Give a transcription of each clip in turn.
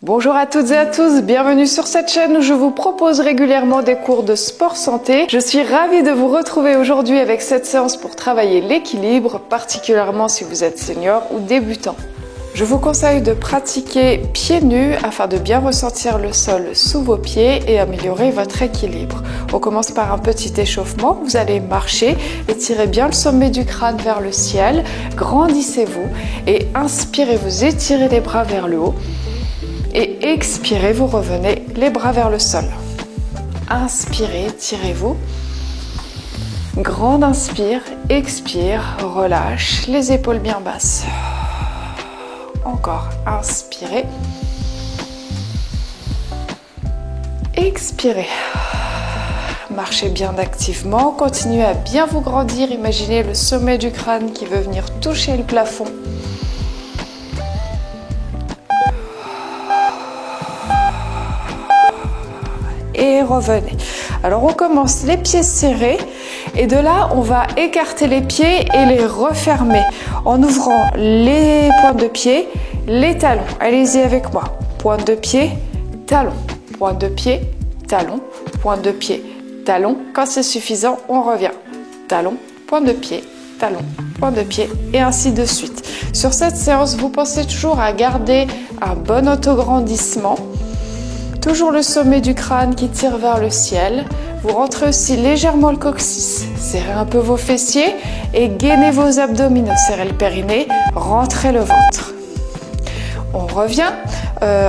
Bonjour à toutes et à tous, bienvenue sur cette chaîne où je vous propose régulièrement des cours de sport santé. Je suis ravie de vous retrouver aujourd'hui avec cette séance pour travailler l'équilibre, particulièrement si vous êtes senior ou débutant. Je vous conseille de pratiquer pieds nus afin de bien ressentir le sol sous vos pieds et améliorer votre équilibre. On commence par un petit échauffement, vous allez marcher, étirez bien le sommet du crâne vers le ciel, grandissez-vous et inspirez, vous étirez les bras vers le haut. Et expirez, vous revenez les bras vers le sol. Inspirez, tirez-vous. Grande inspire, expire, relâche, les épaules bien basses. Encore, inspirez. Expirez. Marchez bien activement, continuez à bien vous grandir. Imaginez le sommet du crâne qui veut venir toucher le plafond. Et revenez. Alors on commence les pieds serrés et de là on va écarter les pieds et les refermer en ouvrant les pointes de pied, les talons. Allez-y avec moi. Pointe de pied, talon, pointe de pied, talon, pointe de pied, talon. Quand c'est suffisant, on revient. Talon, pointe de pied, talon, pointe de pied et ainsi de suite. Sur cette séance, vous pensez toujours à garder un bon autograndissement. Toujours le sommet du crâne qui tire vers le ciel. Vous rentrez aussi légèrement le coccyx. Serrez un peu vos fessiers et gainez vos abdominaux. Serrez le périnée, rentrez le ventre. On revient.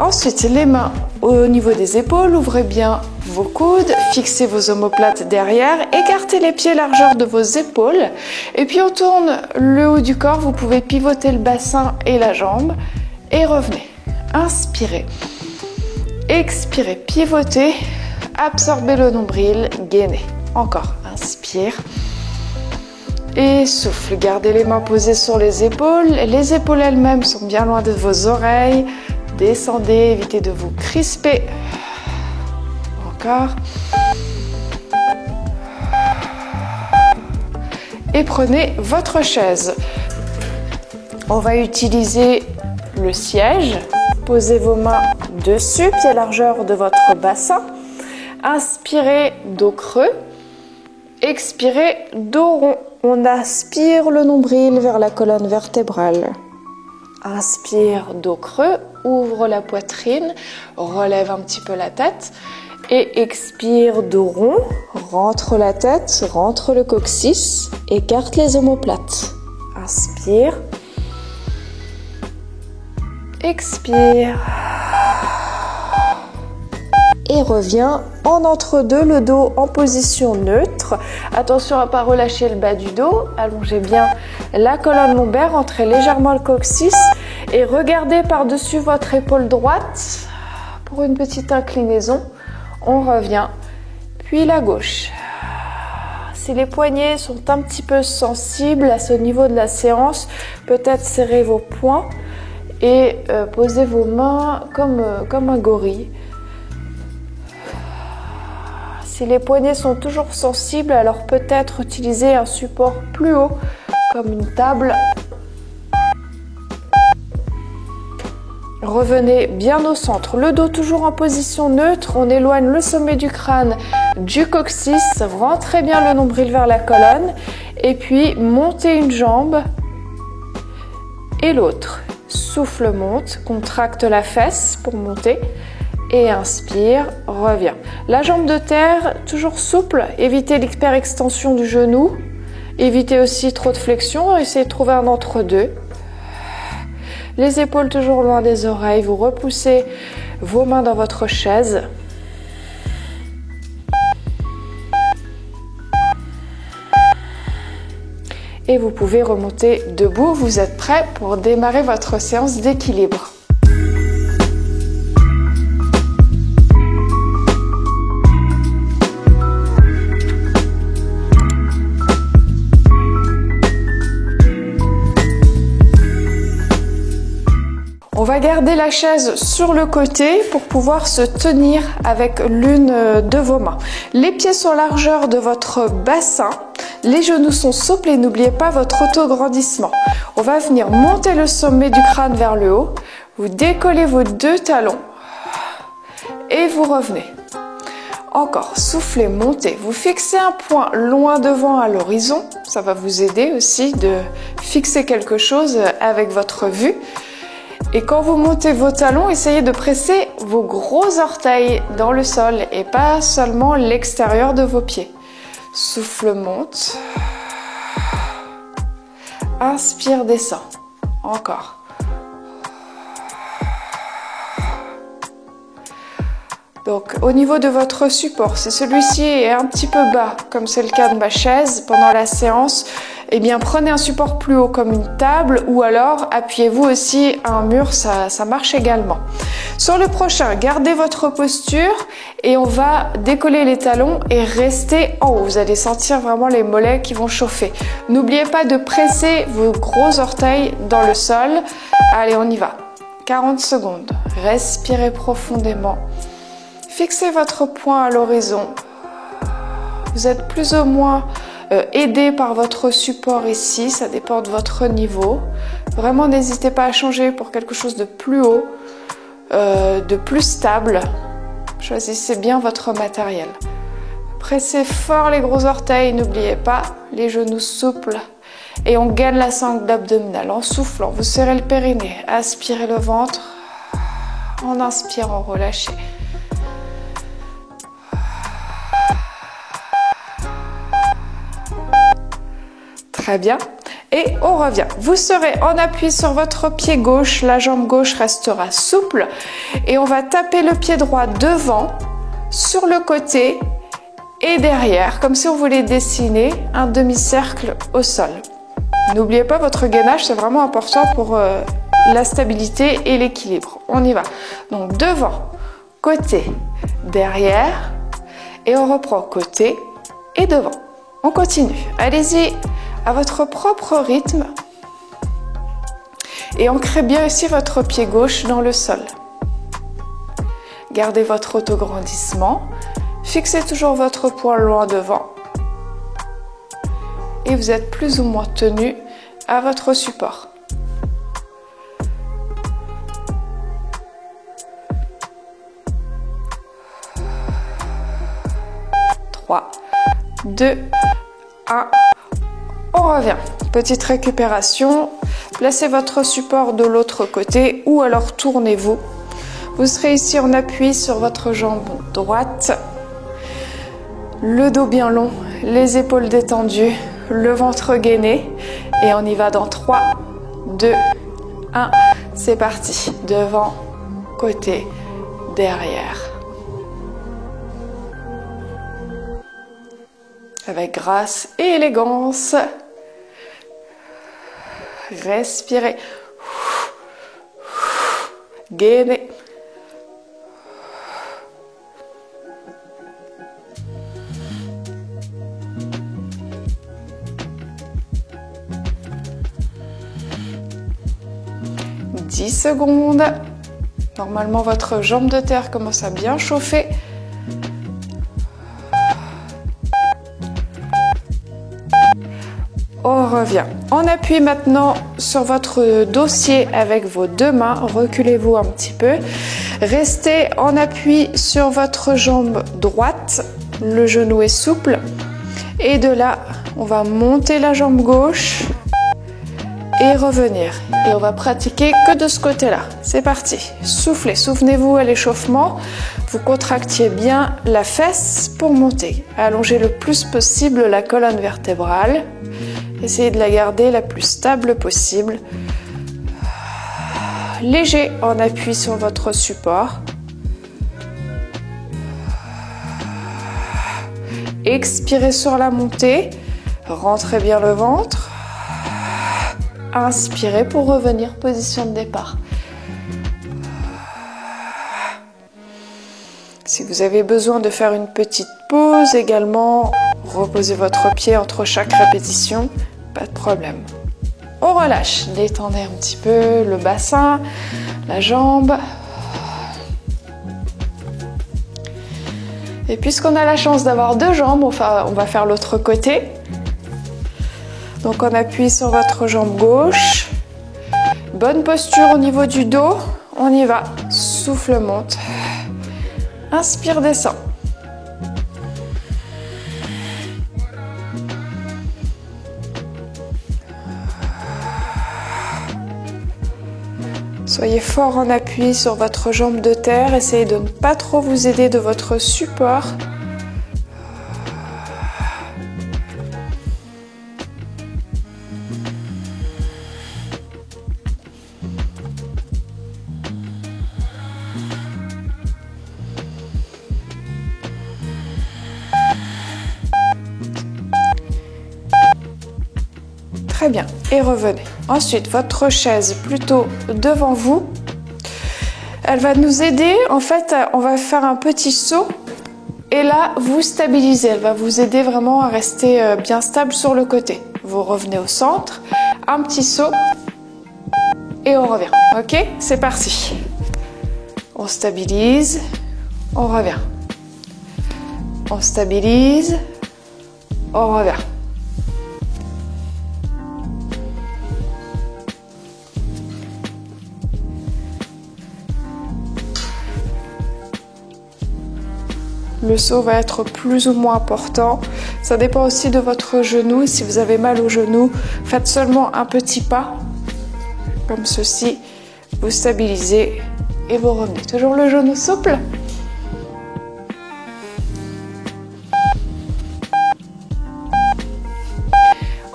Ensuite, les mains au niveau des épaules. Ouvrez bien vos coudes. Fixez vos omoplates derrière. Écartez les pieds largeur de vos épaules. Et puis on tourne le haut du corps. Vous pouvez pivoter le bassin et la jambe. Et revenez. Inspirez. Expirez, pivotez, absorbez le nombril, gainez. Encore, inspire. Et souffle, gardez les mains posées sur les épaules. Les épaules elles-mêmes sont bien loin de vos oreilles. Descendez, évitez de vous crisper. Encore. Et prenez votre chaise. On va utiliser le siège. Posez vos mains dessus, pied largeur de votre bassin. Inspirez, dos creux. Expirez, dos rond. On aspire le nombril vers la colonne vertébrale. Inspire, dos creux. Ouvre la poitrine. Relève un petit peu la tête. Et expire, dos rond. Rentre la tête, rentre le coccyx. Écarte les omoplates. Inspire. Expire et reviens en entre-deux, le dos en position neutre. Attention à ne pas relâcher le bas du dos. Allongez bien la colonne lombaire, entrez légèrement le coccyx et regardez par-dessus votre épaule droite pour une petite inclinaison. On revient, puis la gauche. Si les poignets sont un petit peu sensibles à ce niveau de la séance, peut-être serrez vos poings. Et posez vos mains comme un gorille. Si les poignets sont toujours sensibles, alors peut-être utiliser un support plus haut, comme une table. Revenez bien au centre, le dos toujours en position neutre. On éloigne le sommet du crâne du coccyx. Rentrez bien le nombril vers la colonne. Et puis montez une jambe et l'autre. Souffle, monte, contracte la fesse pour monter et inspire, reviens. La jambe de terre, toujours souple, évitez l'hyperextension du genou, évitez aussi trop de flexion, essayez de trouver un entre-deux. Les épaules toujours loin des oreilles, vous repoussez vos mains dans votre chaise. Et vous pouvez remonter debout, vous êtes prêts pour démarrer votre séance d'équilibre. On va garder la chaise sur le côté pour pouvoir se tenir avec l'une de vos mains. Les pieds sur largeur de votre bassin. Les genoux sont souples et n'oubliez pas votre autograndissement. On va venir monter le sommet du crâne vers le haut. Vous décollez vos deux talons. et vous revenez. Encore, soufflez, montez. Vous fixez un point loin devant à l'horizon. Ça va vous aider aussi de fixer quelque chose avec votre vue. Et quand vous montez vos talons, essayez de presser vos gros orteils dans le sol et pas seulement l'extérieur de vos pieds. Souffle, monte. Inspire, descend. Encore. Donc au niveau de votre support, si celui-ci est un petit peu bas, comme c'est le cas de ma chaise pendant la séance, eh bien prenez un support plus haut comme une table ou alors appuyez-vous aussi à un mur, ça marche également. Sur le prochain, gardez votre posture et on va décoller les talons et rester en haut. Vous allez sentir vraiment les mollets qui vont chauffer. N'oubliez pas de presser vos gros orteils dans le sol. Allez, on y va. 40 secondes. Respirez profondément. Fixez votre poing à l'horizon. Vous êtes plus ou moins aidé par votre support ici, ça dépend de votre niveau. Vraiment, n'hésitez pas à changer pour quelque chose de plus haut, de plus stable. Choisissez bien votre matériel. Pressez fort les gros orteils, n'oubliez pas, les genoux souples. Et on gagne la sangle abdominale en soufflant. Vous serrez le périnée, aspirez le ventre. En inspirant, relâchez. Très bien. Et on revient. Vous serez en appui sur votre pied gauche. La jambe gauche restera souple. Et on va taper le pied droit devant, sur le côté et derrière, comme si on voulait dessiner un demi-cercle au sol. N'oubliez pas votre gainage, c'est vraiment important pour la stabilité et l'équilibre. On y va. Donc devant, côté, derrière. Et on reprend côté et devant. On continue. Allez-y à votre propre rythme. Et ancrez bien ici votre pied gauche dans le sol. Gardez votre autograndissement. Fixez toujours votre poing loin devant. Et vous êtes plus ou moins tenu à votre support. 3, 2, 1. On revient. Petite récupération. Placez votre support de l'autre côté ou alors tournez-vous. Vous serez ici en appui sur votre jambe droite. Le dos bien long, les épaules détendues, le ventre gainé. Et on y va dans 3, 2, 1. C'est parti. Devant, côté, derrière. Avec grâce et élégance. Respirez. Gainez. « 10 secondes. Normalement, votre jambe de terre commence à bien chauffer. On revient. On appuie maintenant sur votre dossier avec vos deux mains. Reculez-vous un petit peu. Restez en appui sur votre jambe droite. Le genou est souple. Et de là, on va monter la jambe gauche et revenir. Et on va pratiquer que de ce côté-là. C'est parti. Soufflez. Souvenez-vous à l'échauffement. Vous contractiez bien la fesse pour monter. Allongez le plus possible la colonne vertébrale. Essayez de la garder la plus stable possible. Léger en appui sur votre support. Expirez sur la montée. Rentrez bien le ventre. Inspirez pour revenir position de départ. Si vous avez besoin de faire une petite pause également, reposez votre pied entre chaque répétition, pas de problème. On relâche, détendez un petit peu le bassin, la jambe. Et puisqu'on a la chance d'avoir deux jambes, on va faire l'autre côté. Donc on appuie sur votre jambe gauche. Bonne posture au niveau du dos. On y va. Souffle monte. Inspire, descends. Soyez fort en appui sur votre jambe de terre. Essayez de ne pas trop vous aider de votre support. Très bien, et revenez. Ensuite, votre chaise plutôt devant vous. Elle va nous aider, en fait, on va faire un petit saut. Et là, vous stabilisez. Elle va vous aider vraiment à rester bien stable sur le côté. Vous revenez au centre, un petit saut, et on revient. Ok? C'est parti. On stabilise, on revient. On stabilise, on revient. Le saut va être plus ou moins important. Ça dépend aussi de votre genou. Si vous avez mal au genou, faites seulement un petit pas, comme ceci. Vous stabilisez et vous revenez. Toujours le genou souple.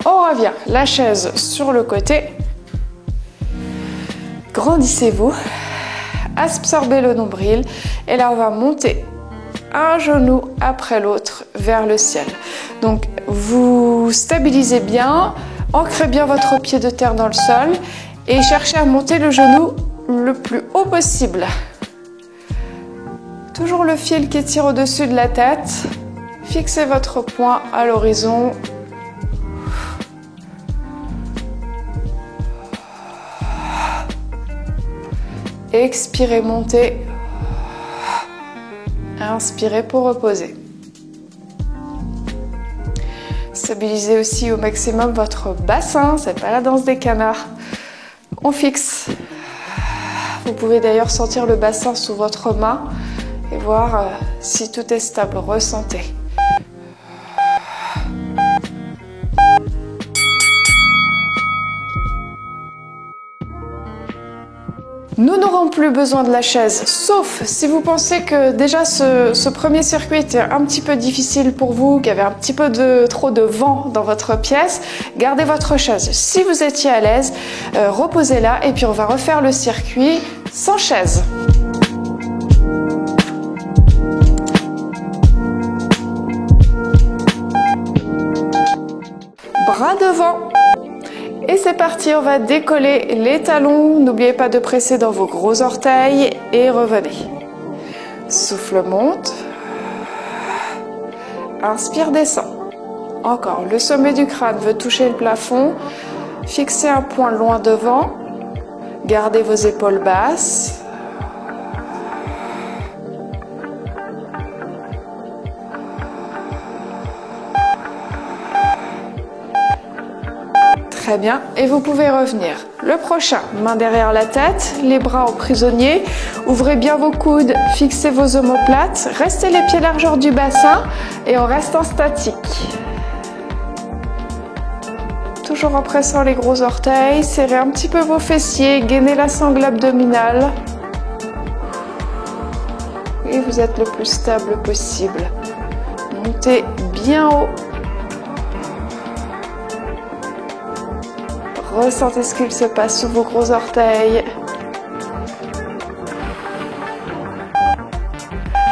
On revient. La chaise sur le côté. Grandissez-vous. Absorbez le nombril. Et là, on va monter un genou après l'autre vers le ciel. Donc vous stabilisez bien, ancrez bien votre pied de terre dans le sol et cherchez à monter le genou le plus haut possible. Toujours le fil qui tire au-dessus de la tête. Fixez votre poing à l'horizon. Expirez, montez. Inspirez pour reposer. Stabilisez aussi au maximum votre bassin, c'est pas la danse des canards. On fixe. Vous pouvez d'ailleurs sentir le bassin sous votre main et voir si tout est stable. Ressentez. Nous n'aurons plus besoin de la chaise, sauf si vous pensez que déjà ce premier circuit était un petit peu difficile pour vous, qu'il y avait un petit peu trop de vent dans votre pièce. Gardez votre chaise. Si vous étiez à l'aise, reposez-la et puis on va refaire le circuit sans chaise. Bras devant. Et c'est parti, on va décoller les talons. N'oubliez pas de presser dans vos gros orteils et revenez. Souffle, monte. Inspire, descend. Encore, le sommet du crâne veut toucher le plafond. Fixez un point loin devant. Gardez vos épaules basses. Très bien, et vous pouvez revenir. Le prochain, main derrière la tête, les bras en prisonnier. Ouvrez bien vos coudes, fixez vos omoplates, restez les pieds largeur du bassin et on reste en statique. Toujours en pressant les gros orteils, serrez un petit peu vos fessiers, gainez la sangle abdominale. Et vous êtes le plus stable possible. Montez bien haut. Ressentez ce qu'il se passe sous vos gros orteils.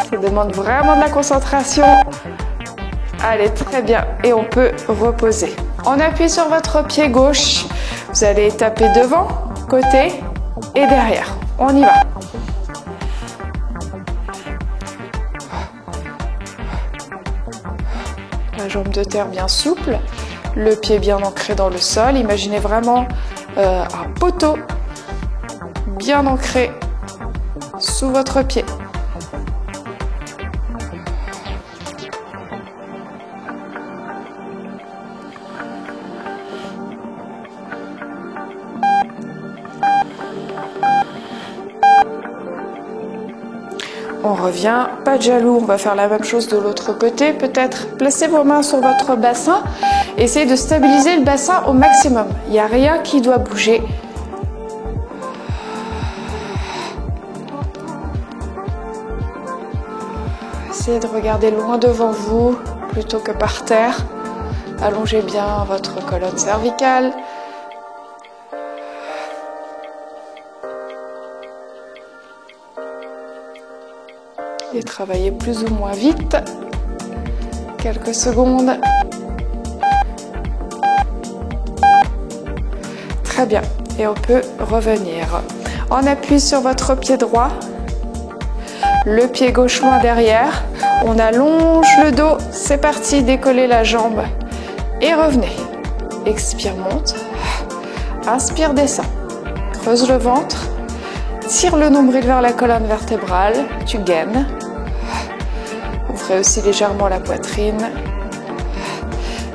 Ça demande vraiment de la concentration. Allez, très bien. Et on peut reposer. On appuie sur votre pied gauche. Vous allez taper devant, côté et derrière. On y va. La jambe de terre bien souple. Le pied bien ancré dans le sol. Imaginez vraiment un poteau bien ancré sous votre pied. On revient, pas de jaloux, on va faire la même chose de l'autre côté. Peut-être placez vos mains sur votre bassin. Essayez de stabiliser le bassin au maximum. Il n'y a rien qui doit bouger. Essayez de regarder loin devant vous plutôt que par terre. Allongez bien votre colonne cervicale. Et travaillez plus ou moins vite. Quelques secondes. Très bien. Et on peut revenir. On appuie sur votre pied droit. Le pied gauche loin derrière. On allonge le dos. C'est parti. Décollez la jambe. Et revenez. Expire, monte. Inspire, descend. Creuse le ventre. Tire le nombril vers la colonne vertébrale. Tu gaines. Ouvrez aussi légèrement la poitrine.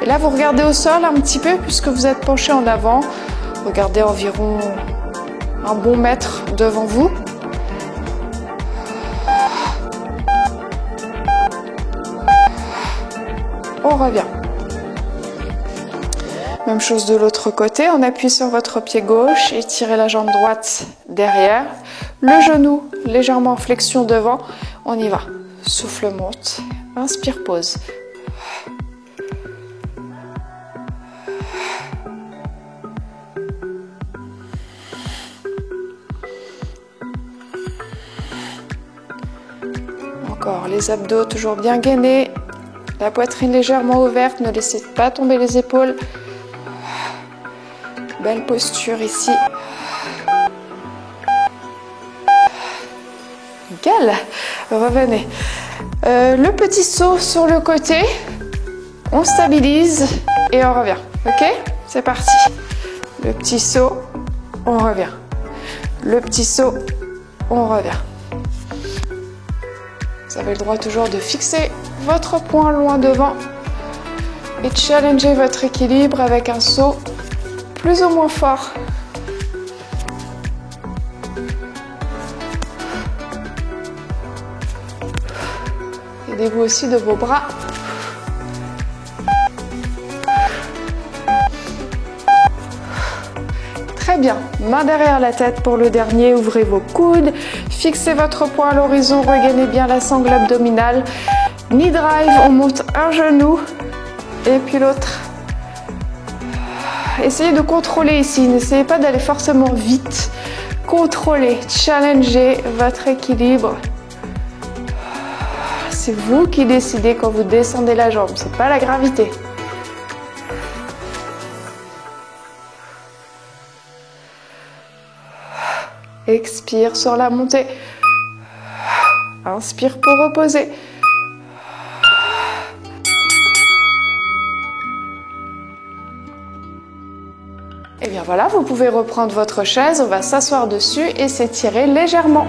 Et là, vous regardez au sol un petit peu puisque vous êtes penché en avant. Regardez environ un bon mètre devant vous. On revient. Même chose de l'autre côté, on appuie sur votre pied gauche et tirez la jambe droite derrière. Le genou légèrement en flexion devant. On y va. Souffle monte. Inspire, pause. Encore les abdos toujours bien gainés. La poitrine légèrement ouverte. Ne laissez pas tomber les épaules. Belle posture ici. Nickel. Revenez. Le petit saut sur le côté. On stabilise et on revient. Ok? C'est parti. Le petit saut, on revient. Le petit saut, on revient. Vous avez le droit toujours de fixer votre poing loin devant et de challenger votre équilibre avec un saut plus ou moins fort. Aidez-vous aussi de vos bras. Très bien. Main derrière la tête pour le dernier. Ouvrez vos coudes. Fixez votre poing à l'horizon. Regainez bien la sangle abdominale. Knee drive. On monte un genou et puis l'autre. Essayez de contrôler ici. N'essayez pas d'aller forcément vite. Contrôlez. Challengez votre équilibre. C'est vous qui décidez quand vous descendez la jambe. C'est pas la gravité. Expire sur la montée. Inspire pour reposer. Et bien voilà, vous pouvez reprendre votre chaise. On va s'asseoir dessus et s'étirer légèrement.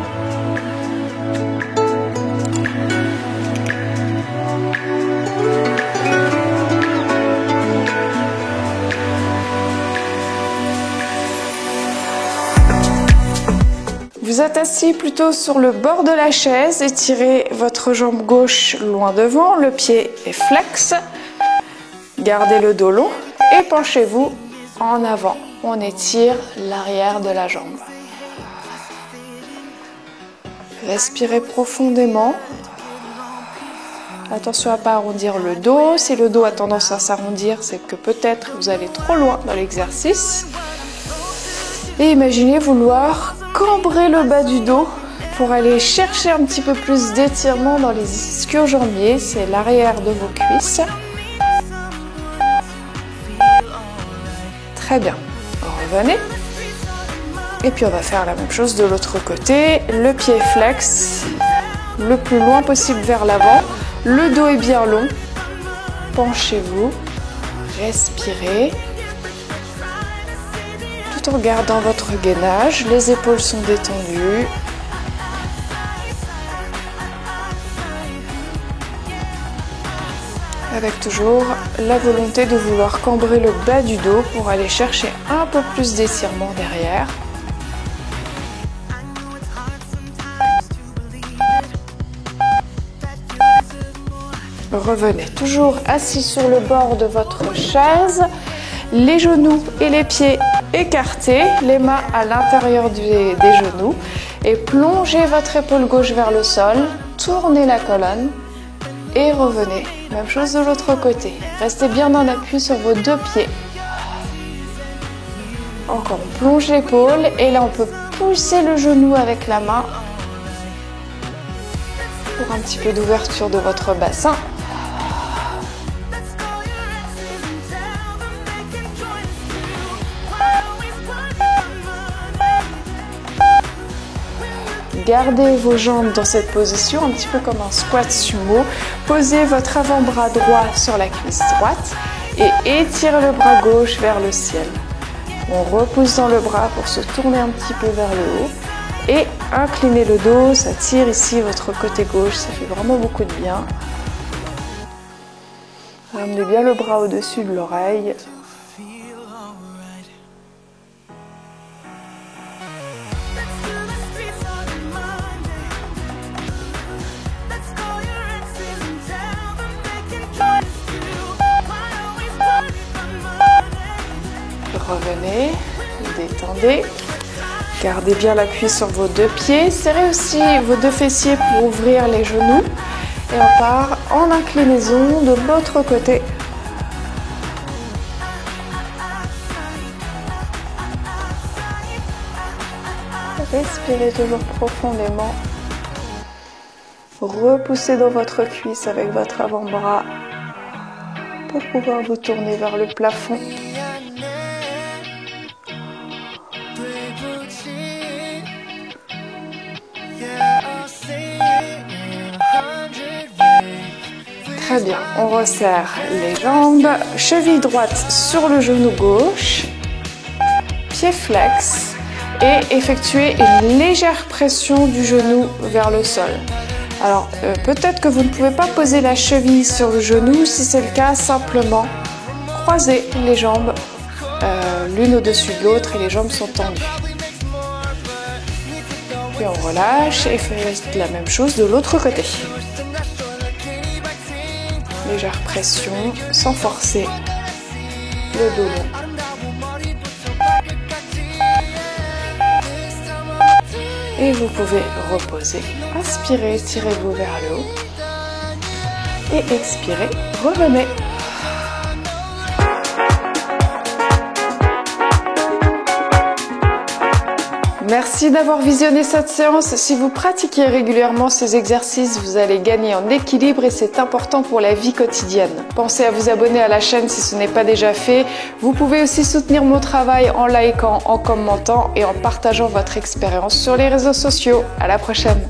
Vous êtes assis plutôt sur le bord de la chaise, étirez votre jambe gauche loin devant, le pied est flex, gardez le dos long et penchez-vous en avant. On étire l'arrière de la jambe. Respirez profondément. Attention à ne pas arrondir le dos. Si le dos a tendance à s'arrondir, c'est que peut-être vous allez trop loin dans l'exercice. Et imaginez vouloir cambrer le bas du dos pour aller chercher un petit peu plus d'étirement dans les ischio-jambiers. C'est l'arrière de vos cuisses. Très bien. Revenez. Et puis on va faire la même chose de l'autre côté. Le pied flex, le plus loin possible vers l'avant. Le dos est bien long. Penchez-vous. Respirez. Tout en gardant votre gainage. Les épaules sont détendues. Avec toujours la volonté de vouloir cambrer le bas du dos pour aller chercher un peu plus d'étirement derrière. Revenez toujours assis sur le bord de votre chaise, les genoux et les pieds écartés, les mains à l'intérieur des genoux et plongez votre épaule gauche vers le sol, tournez la colonne et revenez. Même chose de l'autre côté. Restez bien en appui sur vos deux pieds. Encore, on plonge l'épaule et là on peut pousser le genou avec la main pour un petit peu d'ouverture de votre bassin. Gardez vos jambes dans cette position, un petit peu comme un squat sumo. Posez votre avant-bras droit sur la cuisse droite et étirez le bras gauche vers le ciel. On repousse dans le bras pour se tourner un petit peu vers le haut et inclinez le dos, ça tire ici votre côté gauche, ça fait vraiment beaucoup de bien. Ramenez bien le bras au-dessus de l'oreille. Revenez, détendez, gardez bien l'appui sur vos deux pieds, serrez aussi vos deux fessiers pour ouvrir les genoux et on part en inclinaison de l'autre côté. Respirez toujours profondément, repoussez dans votre cuisse avec votre avant-bras pour pouvoir vous tourner vers le plafond. Très bien, on resserre les jambes, cheville droite sur le genou gauche, pied flex et effectuez une légère pression du genou vers le sol. Alors peut-être que vous ne pouvez pas poser la cheville sur le genou, si c'est le cas, simplement croisez les jambes l'une au-dessus de l'autre et les jambes sont tendues. Puis on relâche et faites la même chose de l'autre côté. Légère pression, sans forcer, le dos long. Et vous pouvez reposer. Inspirez, tirez-vous vers le haut. Et expirez, revenez. Merci d'avoir visionné cette séance. Si vous pratiquez régulièrement ces exercices, vous allez gagner en équilibre et c'est important pour la vie quotidienne. Pensez à vous abonner à la chaîne si ce n'est pas déjà fait. Vous pouvez aussi soutenir mon travail en likant, en commentant et en partageant votre expérience sur les réseaux sociaux. À la prochaine.